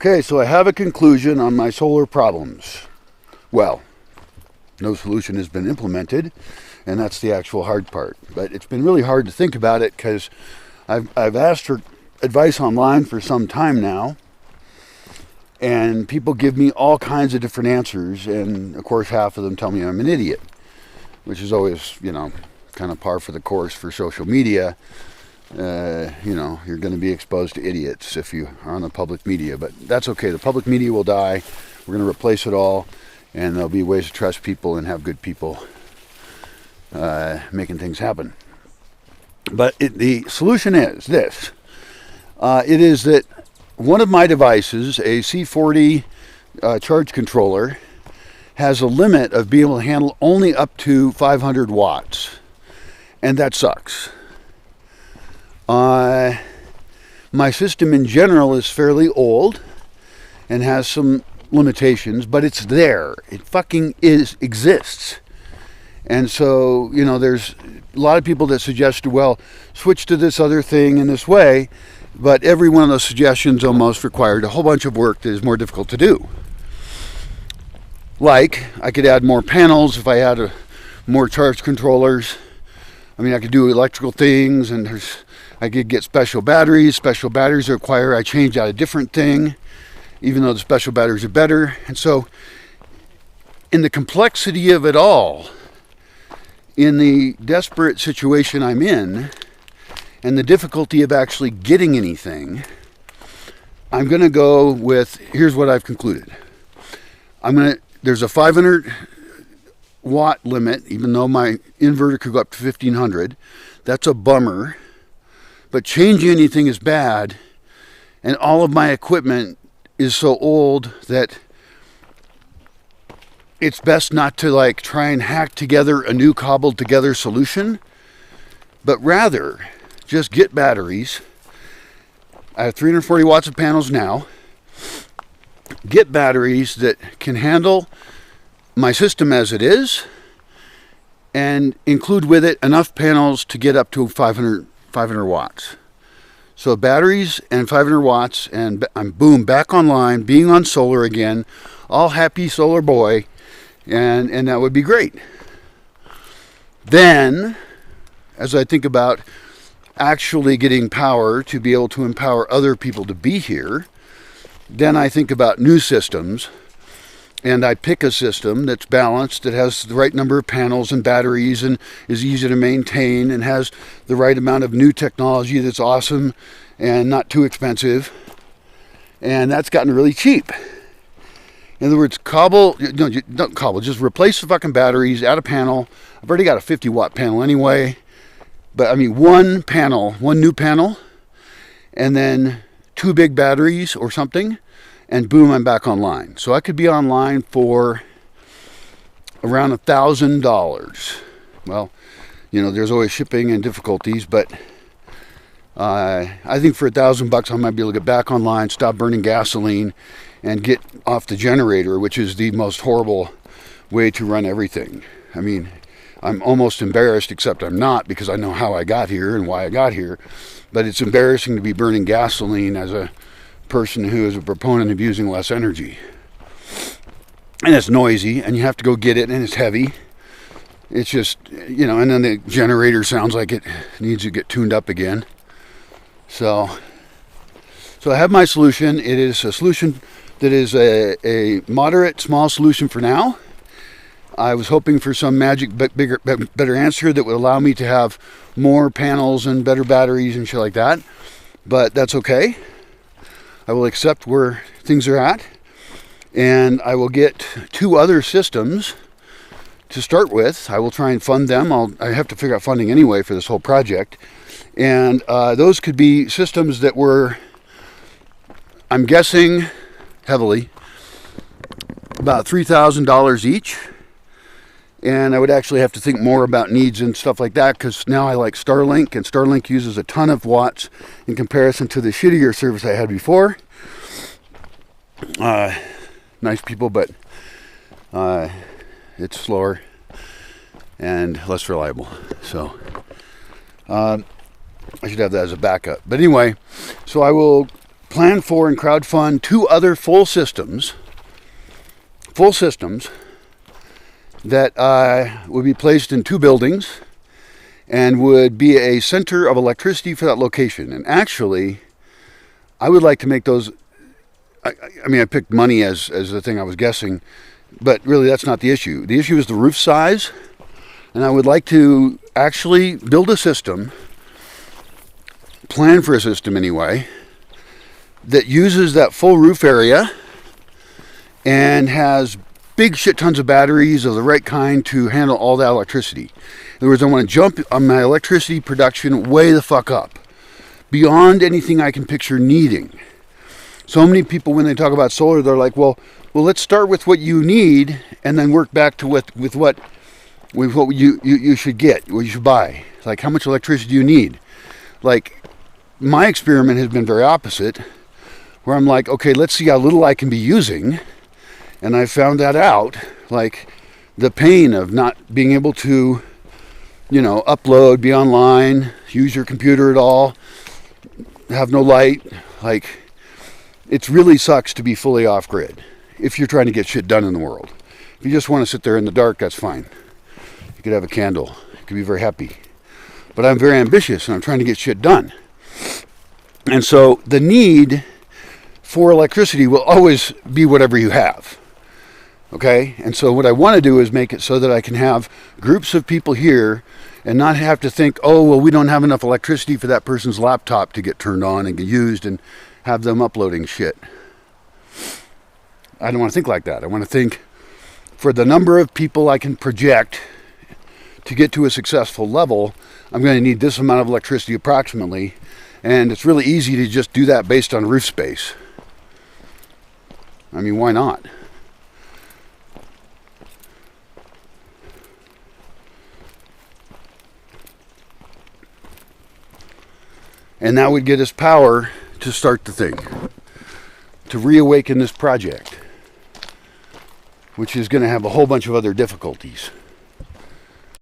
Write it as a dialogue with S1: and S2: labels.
S1: Okay, so I have a conclusion on my solar problems. Well, no solution has been implemented, and that's the actual hard part. But it's been really hard to think about it because I've asked for advice online for some time now, and people give me all kinds of different answers, and of course half of them tell me I'm an idiot, which is always, kind of par for the course for social media. You're going to be exposed to idiots if you are on the public media, but that's okay. The public media will die. We're going to replace it all, and there'll be ways to trust people and have good people making things happen. But the solution is this. It is that one of my devices, a C40 charge controller, has a limit of being able to handle only up to 500 watts, and that sucks. My system in general is fairly old and has some limitations, but it's there. It fucking exists. And so, there's a lot of people that suggest, well, switch to this other thing in this way, but every one of those suggestions almost required a whole bunch of work that is more difficult to do. Like, I could add more panels if I had more charge controllers. I could do electrical things, and I could get special batteries. Special batteries require I change out a different thing, even though the special batteries are better. And so, in the complexity of it all, in the desperate situation I'm in, and the difficulty of actually getting anything, I'm going to go with, here's what I've concluded. There's a 500 watt limit, even though my inverter could go up to 1500. That's a bummer. But changing anything is bad, and all of my equipment is so old that it's best not to try and hack together a new cobbled together solution, but rather just get batteries. I have 340 watts of panels now. Get batteries that can handle my system as it is, and include with it enough panels to get up to 500 watts. So batteries and 500 watts, and I'm back online, being on solar again, all happy solar boy, and that would be great. Then, as I think about actually getting power to be able to empower other people to be here, then I think about new systems, and I pick a system that's balanced, that has the right number of panels and batteries and is easy to maintain and has the right amount of new technology that's awesome and not too expensive. And that's gotten really cheap. In other words, don't cobble, just replace the fucking batteries, add a panel. I've already got a 50 watt panel anyway. But one new panel, and then 2 big batteries or something, and boom, I'm back online. So I could be online for around $1,000. Well, there's always shipping and difficulties, but I think for $1,000 I might be able to get back online, stop burning gasoline, and get off the generator, which is the most horrible way to run everything. I'm almost embarrassed, except I'm not, because I know how I got here and why I got here. But it's embarrassing to be burning gasoline as a person who is a proponent of using less energy. And it's noisy, and you have to go get it, and it's heavy. It's just, and then the generator sounds like it needs to get tuned up again. So I have my solution. It is a solution that is a moderate, small solution for now. I was hoping for some magic better answer that would allow me to have more panels and better batteries and shit like that. But that's okay. I will accept where things are at. And I will get 2 other systems to start with. I will try and fund them. I have to figure out funding anyway for this whole project. And those could be systems that were, I'm guessing heavily, about $3,000 each. And I would actually have to think more about needs and stuff like that, because now I like Starlink, and Starlink uses a ton of watts in comparison to the shittier service I had before. Nice people, but it's slower and less reliable. So I should have that as a backup. But anyway, so I will plan for and crowdfund 2 other full systems that would be placed in 2 buildings and would be a center of electricity for that location. And actually, I would like to make those, I mean, I picked money as the thing I was guessing, but really that's not the issue. The issue is the roof size, and I would like to actually build a system, plan for a system anyway, that uses that full roof area and has big shit tons of batteries of the right kind to handle all that electricity. In other words, I want to jump on my electricity production way the fuck up, beyond anything I can picture needing. So many people, when they talk about solar, they're like, well, let's start with what you need and then work back to what you should get, what you should buy. Like, how much electricity do you need? Like, my experiment has been very opposite, where I'm like, okay, let's see how little I can be using. And I found that out, like the pain of not being able to, upload, be online, use your computer at all, have no light. Like, it really sucks to be fully off grid if you're trying to get shit done in the world. If you just want to sit there in the dark, that's fine. You could have a candle. You could be very happy. But I'm very ambitious and I'm trying to get shit done. And so the need for electricity will always be whatever you have. Okay? And so what I want to do is make it so that I can have groups of people here and not have to think, oh, well, we don't have enough electricity for that person's laptop to get turned on and get used and have them uploading shit. I don't want to think like that. I want to think for the number of people I can project to get to a successful level, I'm going to need this amount of electricity approximately. And it's really easy to just do that based on roof space. I mean, why not? And that would get us power to start the thing, to reawaken this project, which is going to have a whole bunch of other difficulties.